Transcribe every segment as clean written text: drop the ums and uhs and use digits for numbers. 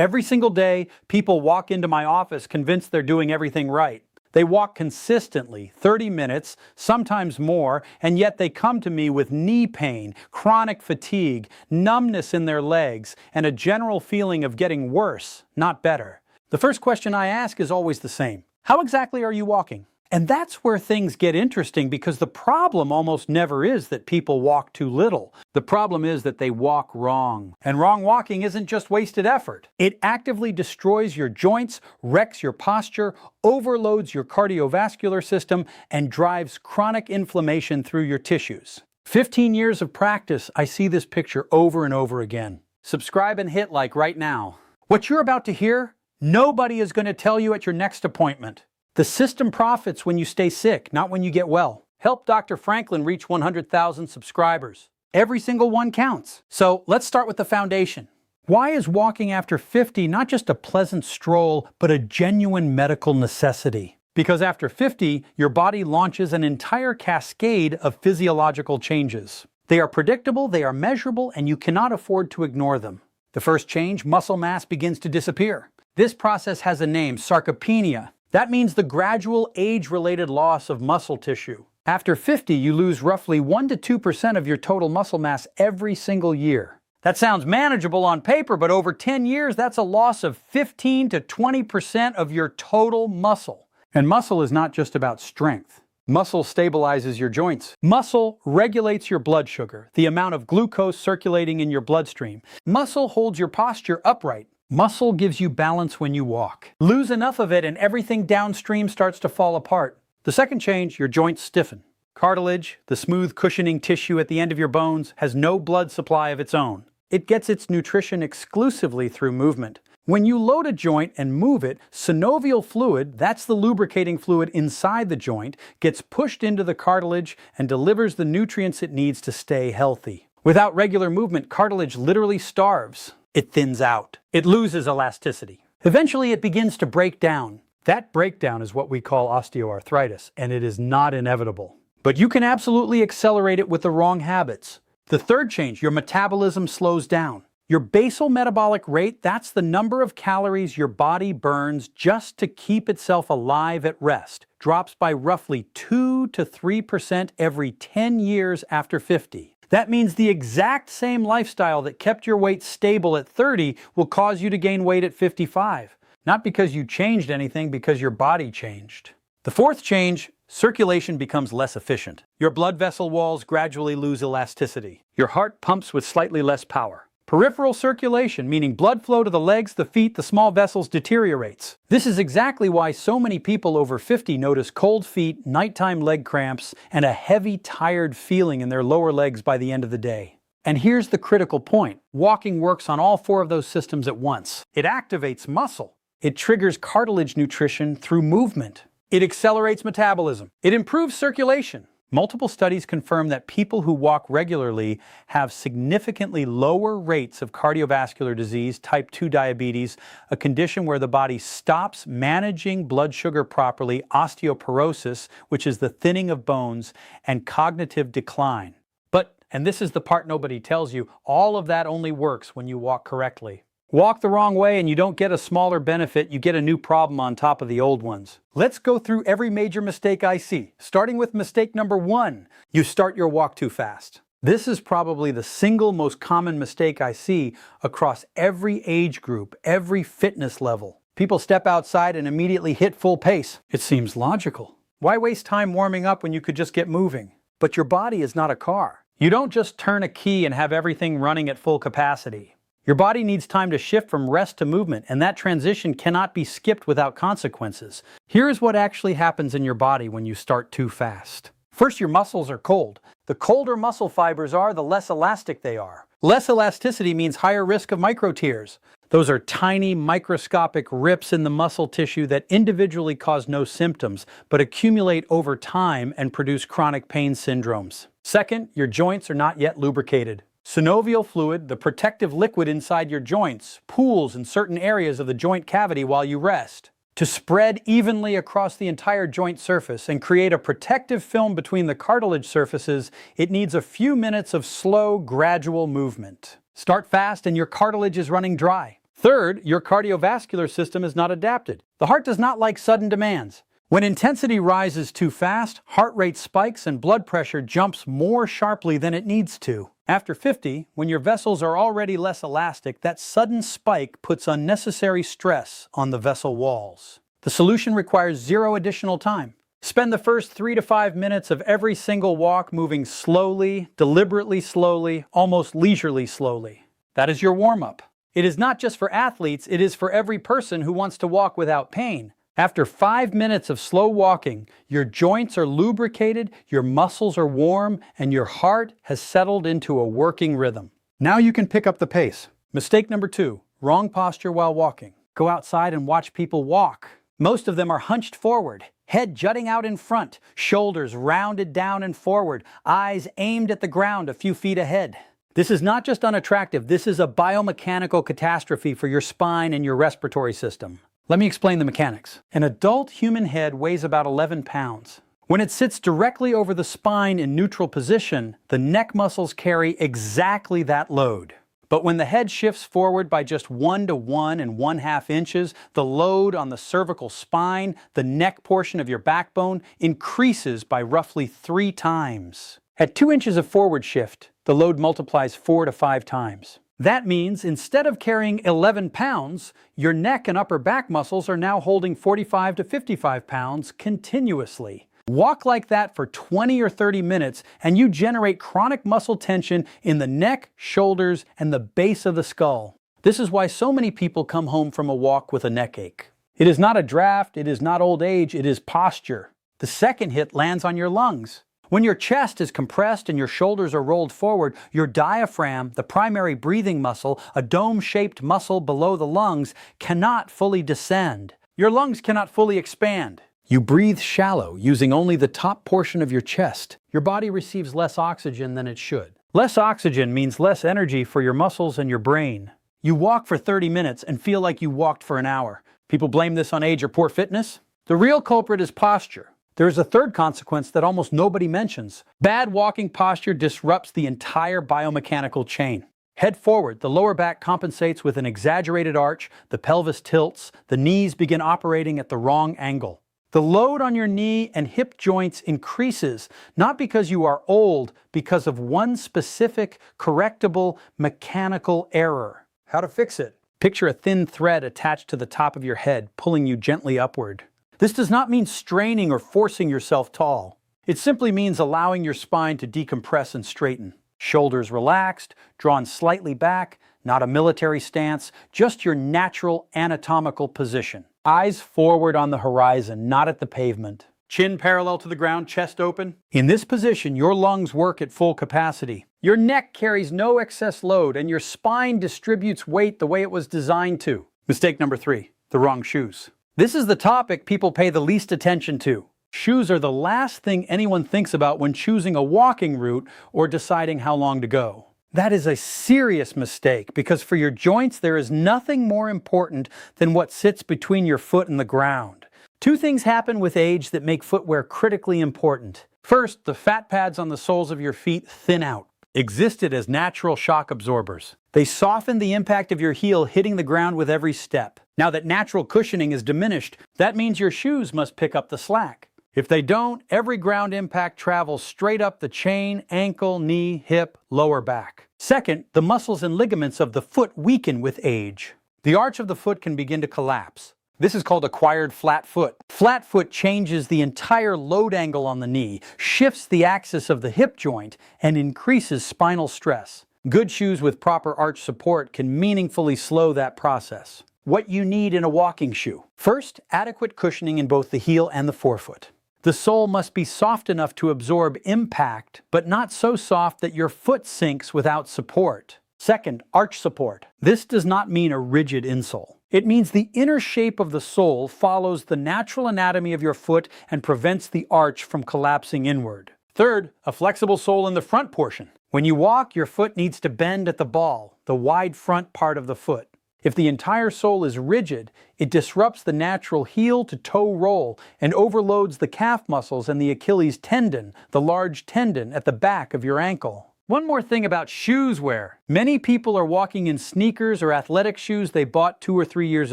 Every single day, people walk into my office convinced they're doing everything right. They walk consistently, 30 minutes, sometimes more, and yet they come to me with knee pain, chronic fatigue, numbness in their legs, and a general feeling of getting worse, not better. The first question I ask is always the same. How exactly are you walking? And that's where things get interesting, because the problem almost never is that people walk too little. The problem is that they walk wrong. And wrong walking isn't just wasted effort. It actively destroys your joints, wrecks your posture, overloads your cardiovascular system, and drives chronic inflammation through your tissues. 15 years of practice, I see this picture over and over again. Subscribe and hit like right now. What you're about to hear, nobody is going to tell you at your next appointment. The system profits when you stay sick, not when you get well. Help Dr. Franklin reach 100,000 subscribers. Every single one counts. So let's start with the foundation. Why is walking after 50 not just a pleasant stroll, but a genuine medical necessity? Because after 50, your body launches an entire cascade of physiological changes. They are predictable, they are measurable, and you cannot afford to ignore them. The first change, muscle mass begins to disappear. This process has a name, sarcopenia. That means the gradual age-related loss of muscle tissue. After 50, you lose roughly 1 to 2% of your total muscle mass every single year. That sounds manageable on paper, but over 10 years, that's a loss of 15 to 20% of your total muscle. And muscle is not just about strength. Muscle stabilizes your joints. Muscle regulates your blood sugar, the amount of glucose circulating in your bloodstream. Muscle holds your posture upright. Muscle gives you balance when you walk. Lose enough of it and everything downstream starts to fall apart. The second change, your joints stiffen. Cartilage, the smooth cushioning tissue at the end of your bones, has no blood supply of its own. It gets its nutrition exclusively through movement. When you load a joint and move it, synovial fluid, that's the lubricating fluid inside the joint, gets pushed into the cartilage and delivers the nutrients it needs to stay healthy. Without regular movement, cartilage literally starves. It thins out. It loses elasticity. Eventually, it begins to break down. That breakdown is what we call osteoarthritis, and it is not inevitable. But you can absolutely accelerate it with the wrong habits. The third change, your metabolism slows down. Your basal metabolic rate, that's the number of calories your body burns just to keep itself alive at rest, drops by roughly 2 to 3% every 10 years after 50. That means the exact same lifestyle that kept your weight stable at 30 will cause you to gain weight at 55. Not because you changed anything, because your body changed. The fourth change, circulation becomes less efficient. Your blood vessel walls gradually lose elasticity. Your heart pumps with slightly less power. Peripheral circulation, meaning blood flow to the legs, the feet, the small vessels, deteriorates. This is exactly why so many people over 50 notice cold feet, nighttime leg cramps, and a heavy, tired feeling in their lower legs by the end of the day. And here's the critical point. Walking works on all 4 of those systems at once. It activates muscle. It triggers cartilage nutrition through movement. It accelerates metabolism. It improves circulation. Multiple studies confirm that people who walk regularly have significantly lower rates of cardiovascular disease, type 2 diabetes, a condition where the body stops managing blood sugar properly, osteoporosis, which is the thinning of bones, and cognitive decline. But, and this is the part nobody tells you, all of that only works when you walk correctly. Walk the wrong way and you don't get a smaller benefit, you get a new problem on top of the old ones. Let's go through every major mistake I see, starting with mistake number 1. You start your walk too fast. This is probably the single most common mistake I see across every age group, every fitness level. People step outside and immediately hit full pace. It seems logical. Why waste time warming up when you could just get moving? But your body is not a car. You don't just turn a key and have everything running at full capacity. Your body needs time to shift from rest to movement, and that transition cannot be skipped without consequences. Here's what actually happens in your body when you start too fast. First, your muscles are cold. The colder muscle fibers are, the less elastic they are. Less elasticity means higher risk of micro tears. Those are tiny microscopic rips in the muscle tissue that individually cause no symptoms, but accumulate over time and produce chronic pain syndromes. Second, your joints are not yet lubricated. Synovial fluid, the protective liquid inside your joints, pools in certain areas of the joint cavity while you rest. To spread evenly across the entire joint surface and create a protective film between the cartilage surfaces, it needs a few minutes of slow, gradual movement. Start fast and your cartilage is running dry. Third, your cardiovascular system is not adapted. The heart does not like sudden demands. When intensity rises too fast, heart rate spikes and blood pressure jumps more sharply than it needs to. After 50, when your vessels are already less elastic, that sudden spike puts unnecessary stress on the vessel walls. The solution requires zero additional time. Spend the first 3 to 5 minutes of every single walk moving slowly, deliberately slowly, almost leisurely slowly. That is your warm-up. It is not just for athletes, it is for every person who wants to walk without pain. After 5 minutes of slow walking, your joints are lubricated, your muscles are warm, and your heart has settled into a working rhythm. Now you can pick up the pace. Mistake number 2, wrong posture while walking. Go outside and watch people walk. Most of them are hunched forward, head jutting out in front, shoulders rounded down and forward, eyes aimed at the ground a few feet ahead. This is not just unattractive, this is a biomechanical catastrophe for your spine and your respiratory system. Let me explain the mechanics. An adult human head weighs about 11 pounds. When it sits directly over the spine in neutral position, the neck muscles carry exactly that load. But when the head shifts forward by just 1 to 1 1/2 inches, the load on the cervical spine, the neck portion of your backbone, increases by roughly 3 times. At 2 inches of forward shift, the load multiplies 4 to 5 times. That means instead of carrying 11 pounds, your neck and upper back muscles are now holding 45 to 55 pounds continuously. Walk like that for 20 or 30 minutes and you generate chronic muscle tension in the neck, shoulders, and the base of the skull. This is why so many people come home from a walk with a neck ache. It is not a draft, it is not old age, it is posture. The second hit lands on your lungs. When your chest is compressed and your shoulders are rolled forward, your diaphragm, the primary breathing muscle, a dome-shaped muscle below the lungs, cannot fully descend. Your lungs cannot fully expand. You breathe shallow, using only the top portion of your chest. Your body receives less oxygen than it should. Less oxygen means less energy for your muscles and your brain. You walk for 30 minutes and feel like you walked for an hour. People blame this on age or poor fitness. The real culprit is posture. There is a third consequence that almost nobody mentions. Bad walking posture disrupts the entire biomechanical chain. Head forward, the lower back compensates with an exaggerated arch, the pelvis tilts, the knees begin operating at the wrong angle. The load on your knee and hip joints increases, not because you are old, because of one specific, correctable, mechanical error. How to fix it? Picture a thin thread attached to the top of your head, pulling you gently upward. This does not mean straining or forcing yourself tall. It simply means allowing your spine to decompress and straighten. Shoulders relaxed, drawn slightly back, not a military stance, just your natural anatomical position. Eyes forward on the horizon, not at the pavement. Chin parallel to the ground, chest open. In this position, your lungs work at full capacity. Your neck carries no excess load, and your spine distributes weight the way it was designed to. Mistake number 3, the wrong shoes. This is the topic people pay the least attention to. Shoes are the last thing anyone thinks about when choosing a walking route or deciding how long to go. That is a serious mistake because for your joints there is nothing more important than what sits between your foot and the ground. 2 things happen with age that make footwear critically important. First, the fat pads on the soles of your feet thin out. Existed as natural shock absorbers. They soften the impact of your heel hitting the ground with every step. Now that natural cushioning is diminished, that means your shoes must pick up the slack. If they don't, every ground impact travels straight up the chain, ankle, knee, hip, lower back. Second, the muscles and ligaments of the foot weaken with age. The arch of the foot can begin to collapse. This is called acquired flat foot. Flat foot changes the entire load angle on the knee, shifts the axis of the hip joint, and increases spinal stress. Good shoes with proper arch support can meaningfully slow that process. What you need in a walking shoe. First, adequate cushioning in both the heel and the forefoot. The sole must be soft enough to absorb impact, but not so soft that your foot sinks without support. Second, arch support. This does not mean a rigid insole. It means the inner shape of the sole follows the natural anatomy of your foot and prevents the arch from collapsing inward. Third, a flexible sole in the front portion. When you walk, your foot needs to bend at the ball, the wide front part of the foot. If the entire sole is rigid, it disrupts the natural heel to toe roll and overloads the calf muscles and the Achilles tendon, the large tendon at the back of your ankle. One more thing about shoes wear. Many people are walking in sneakers or athletic shoes they bought 2 or 3 years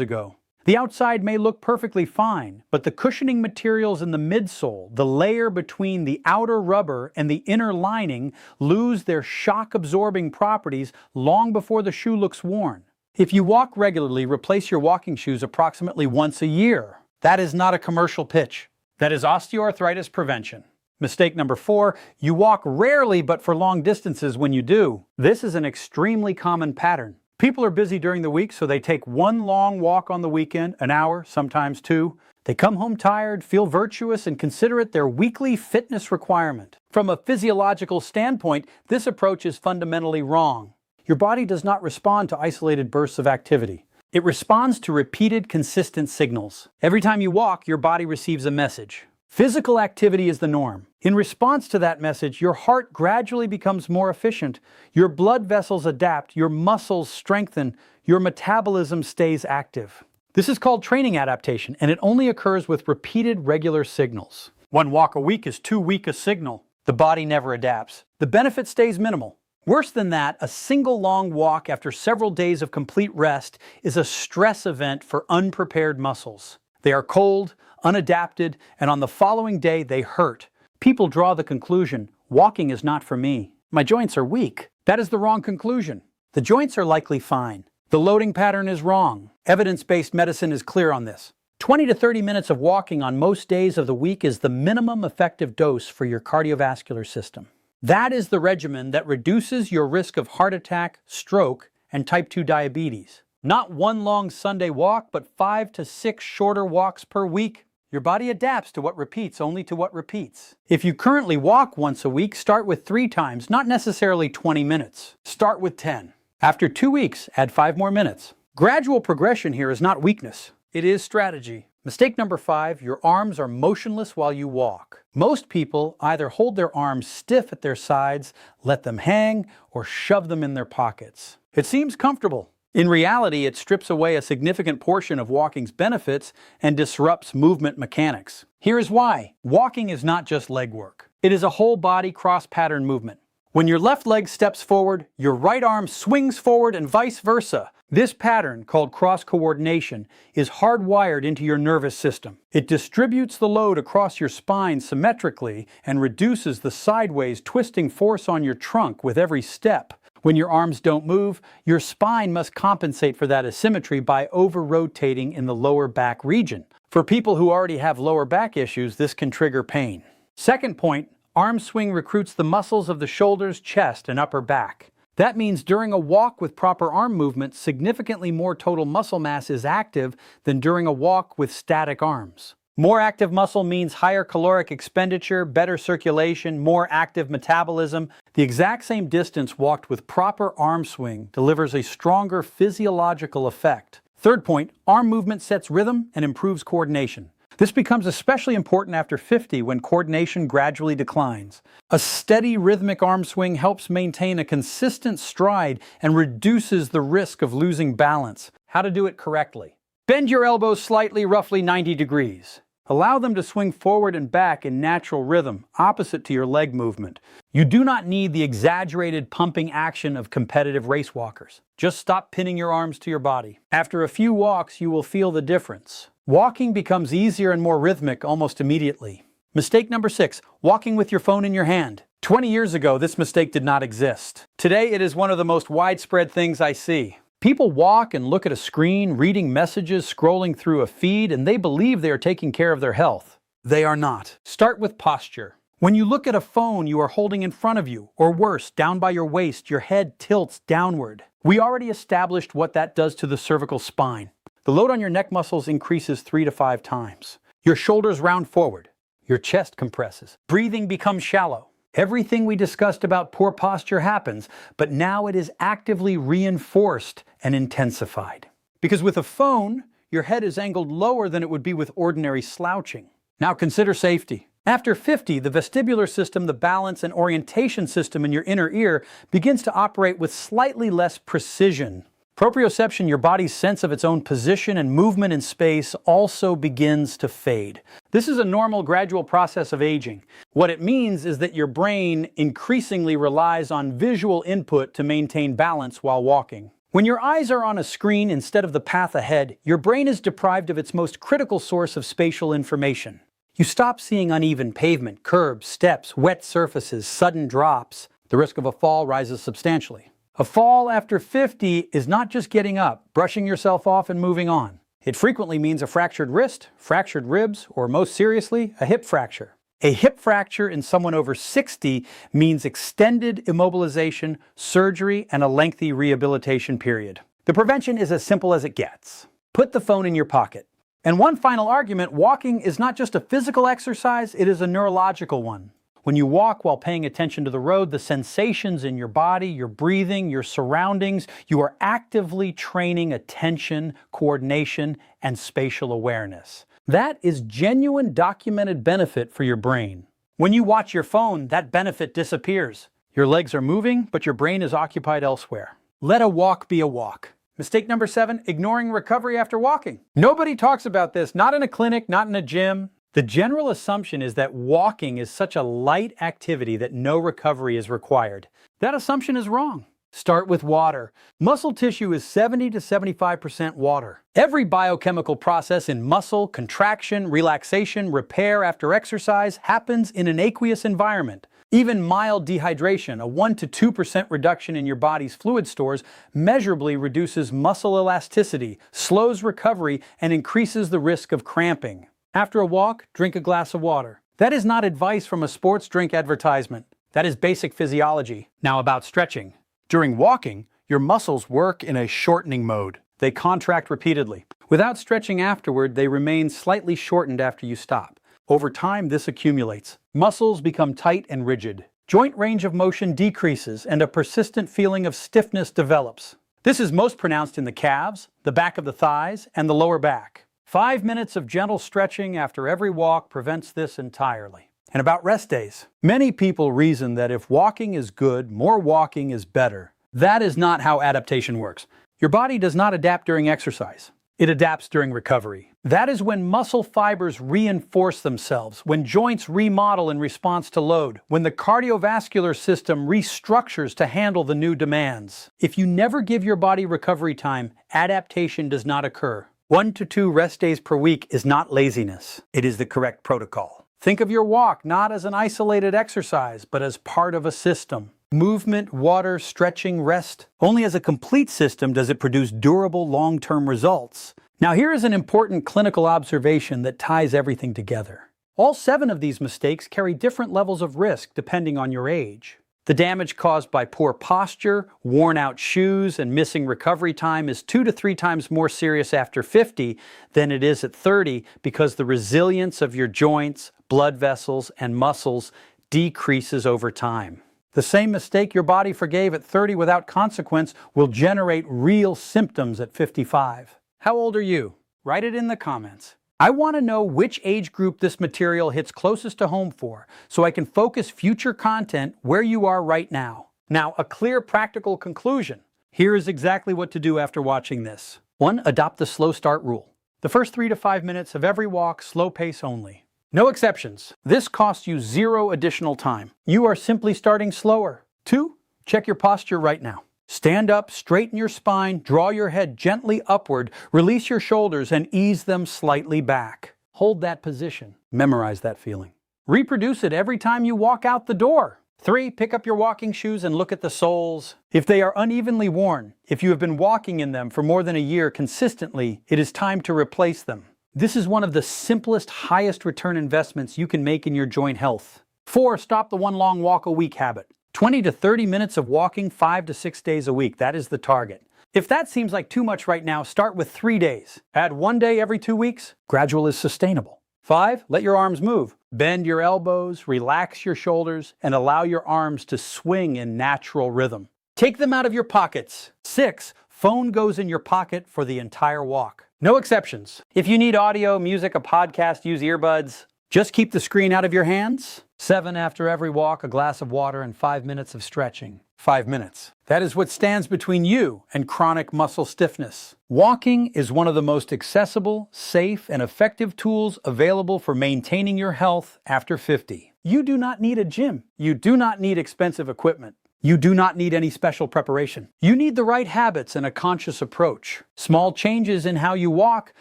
ago. The outside may look perfectly fine, but the cushioning materials in the midsole, the layer between the outer rubber and the inner lining, lose their shock-absorbing properties long before the shoe looks worn. If you walk regularly, replace your walking shoes approximately once a year. That is not a commercial pitch. That is osteoarthritis prevention. Mistake number 4, you walk rarely but for long distances when you do. This is an extremely common pattern. People are busy during the week, so they take one long walk on the weekend, an hour, sometimes 2. They come home tired, feel virtuous, and consider it their weekly fitness requirement. From a physiological standpoint, this approach is fundamentally wrong. Your body does not respond to isolated bursts of activity. It responds to repeated, consistent signals. Every time you walk, your body receives a message. Physical activity is the norm. In response to that message, your heart gradually becomes more efficient, your blood vessels adapt, your muscles strengthen, your metabolism stays active. This is called training adaptation, and it only occurs with repeated regular signals. One walk a week is too weak a signal. The body never adapts. The benefit stays minimal. Worse than that, a single long walk after several days of complete rest is a stress event for unprepared muscles. They are cold, unadapted, and on the following day they hurt. People draw the conclusion, walking is not for me. My joints are weak. That is the wrong conclusion. The joints are likely fine. The loading pattern is wrong. Evidence-based medicine is clear on this. 20 to 30 minutes of walking on most days of the week is the minimum effective dose for your cardiovascular system. That is the regimen that reduces your risk of heart attack, stroke, and type 2 diabetes. Not one long Sunday walk, but 5 to 6 shorter walks per week. Your body adapts to what repeats, only to what repeats. If you currently walk once a week, start with 3 times, not necessarily 20 minutes. Start with 10. After 2 weeks, add 5 more minutes. Gradual progression here is not weakness. It is strategy. Mistake number 5, your arms are motionless while you walk. Most people either hold their arms stiff at their sides, let them hang, or shove them in their pockets. It seems comfortable. In reality, it strips away a significant portion of walking's benefits and disrupts movement mechanics. Here is why. Walking is not just leg work. It is a whole body cross-pattern movement. When your left leg steps forward, your right arm swings forward and vice versa. This pattern, called cross-coordination, is hardwired into your nervous system. It distributes the load across your spine symmetrically and reduces the sideways twisting force on your trunk with every step. When your arms don't move, your spine must compensate for that asymmetry by over-rotating in the lower back region. For people who already have lower back issues, this can trigger pain. Second point, arm swing recruits the muscles of the shoulders, chest, and upper back. That means during a walk with proper arm movement, significantly more total muscle mass is active than during a walk with static arms. More active muscle means higher caloric expenditure, better circulation, more active metabolism. The exact same distance walked with proper arm swing delivers a stronger physiological effect. Third point, arm movement sets rhythm and improves coordination. This becomes especially important after 50 when coordination gradually declines. A steady rhythmic arm swing helps maintain a consistent stride and reduces the risk of losing balance. How to do it correctly. Bend your elbows slightly, roughly 90 degrees. Allow them to swing forward and back in natural rhythm, opposite to your leg movement. You do not need the exaggerated pumping action of competitive race walkers. Just stop pinning your arms to your body. After a few walks, you will feel the difference. Walking becomes easier and more rhythmic almost immediately. Mistake number 6, walking with your phone in your hand. 20 years ago, this mistake did not exist. Today, it is one of the most widespread things I see. People walk and look at a screen, reading messages, scrolling through a feed, and they believe they are taking care of their health. They are not. Start with posture. When you look at a phone you are holding in front of you, or worse, down by your waist, your head tilts downward. We already established what that does to the cervical spine. The load on your neck muscles increases 3 to 5 times. Your shoulders round forward. Your chest compresses. Breathing becomes shallow. Everything we discussed about poor posture happens, but now it is actively reinforced and intensified. Because with a phone, your head is angled lower than it would be with ordinary slouching. Now consider safety. After 50, the vestibular system, the balance and orientation system in your inner ear begins to operate with slightly less precision. Proprioception, your body's sense of its own position and movement in space, also begins to fade. This is a normal, gradual process of aging. What it means is that your brain increasingly relies on visual input to maintain balance while walking. When your eyes are on a screen instead of the path ahead, your brain is deprived of its most critical source of spatial information. You stop seeing uneven pavement, curbs, steps, wet surfaces, sudden drops. The risk of a fall rises substantially. A fall after 50 is not just getting up, brushing yourself off and moving on. It frequently means a fractured wrist, fractured ribs, or most seriously, a hip fracture. A hip fracture in someone over 60 means extended immobilization, surgery, and a lengthy rehabilitation period. The prevention is as simple as it gets. Put the phone in your pocket. And one final argument, walking is not just a physical exercise, it is a neurological one. When you walk while paying attention to the road, the sensations in your body, your breathing, your surroundings, you are actively training attention, coordination, and spatial awareness. That is genuine documented benefit for your brain. When you watch your phone, that benefit disappears. Your legs are moving, but your brain is occupied elsewhere. Let a walk be a walk. Mistake number 7, ignoring recovery after walking. Nobody talks about this, not in a clinic, not in a gym. The general assumption is that walking is such a light activity that no recovery is required. That assumption is wrong. Start with water. Muscle tissue is 70 to 75% water. Every biochemical process in muscle, contraction, relaxation, repair after exercise happens in an aqueous environment. Even mild dehydration, a 1 to 2% reduction in your body's fluid stores, measurably reduces muscle elasticity, slows recovery, and increases the risk of cramping. After a walk, drink a glass of water. That is not advice from a sports drink advertisement. That is basic physiology. Now about stretching. During walking, your muscles work in a shortening mode. They contract repeatedly. Without stretching afterward, they remain slightly shortened after you stop. Over time, this accumulates. Muscles become tight and rigid. Joint range of motion decreases and a persistent feeling of stiffness develops. This is most pronounced in the calves, the back of the thighs, and the lower back. 5 minutes of gentle stretching after every walk prevents this entirely. And about rest days. Many people reason that if walking is good, more walking is better. That is not how adaptation works. Your body does not adapt during exercise. It adapts during recovery. That is when muscle fibers reinforce themselves, when joints remodel in response to load, when the cardiovascular system restructures to handle the new demands. If you never give your body recovery time, adaptation does not occur. 1 to 2 rest days per week is not laziness. It is the correct protocol. Think of your walk not as an isolated exercise, but as part of a system. Movement, water, stretching, rest. Only as a complete system does it produce durable, long-term results. Now here is an important clinical observation that ties everything together. All 7 of these mistakes carry different levels of risk depending on your age. The damage caused by poor posture, worn-out shoes, and missing recovery time is 2 to 3 times more serious after 50 than it is at 30 because the resilience of your joints, blood vessels, and muscles decreases over time. The same mistake your body forgave at 30 without consequence will generate real symptoms at 55. How old are you? Write it in the comments. I want to know which age group this material hits closest to home for, so I can focus future content where you are right now. Now, a clear practical conclusion. Here is exactly what to do after watching this. 1. Adopt the slow start rule. The first 3 to 5 minutes of every walk, slow pace only. No exceptions. This costs you 0 additional time. You are simply starting slower. 2. Check your posture right now. Stand up, straighten your spine, draw your head gently upward, release your shoulders, and ease them slightly back. Hold that position. Memorize that feeling. Reproduce it every time you walk out the door. 3. Pick up your walking shoes and look at the soles. If they are unevenly worn, if you have been walking in them for more than a year consistently, it is time to replace them. This is one of the simplest, highest return investments you can make in your joint health. 4. Stop the 1 long walk a week habit. 20 to 30 minutes of walking 5 to 6 days a week. That is the target. If that seems like too much right now, start with 3 days. Add 1 day every 2 weeks. Gradual is sustainable. 5. Let your arms move. Bend your elbows, relax your shoulders, and allow your arms to swing in natural rhythm. Take them out of your pockets. 6. Phone goes in your pocket for the entire walk. No exceptions. If you need audio, music, a podcast, use earbuds. Just keep the screen out of your hands. 7 after every walk, a glass of water, and 5 minutes of stretching. 5 minutes. That is what stands between you and chronic muscle stiffness. Walking is one of the most accessible, safe, and effective tools available for maintaining your health after 50. You do not need a gym. You do not need expensive equipment. You do not need any special preparation. You need the right habits and a conscious approach. Small changes in how you walk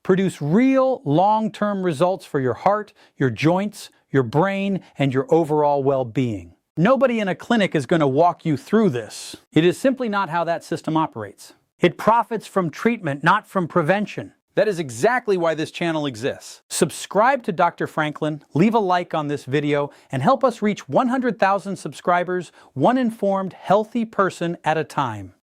produce real, long-term results for your heart, your joints, your brain, and your overall well-being. Nobody in a clinic is going to walk you through this. It is simply not how that system operates. It profits from treatment, not from prevention. That is exactly why this channel exists. Subscribe to Dr. Franklin, leave a like on this video, and help us reach 100,000 subscribers, one informed, healthy person at a time.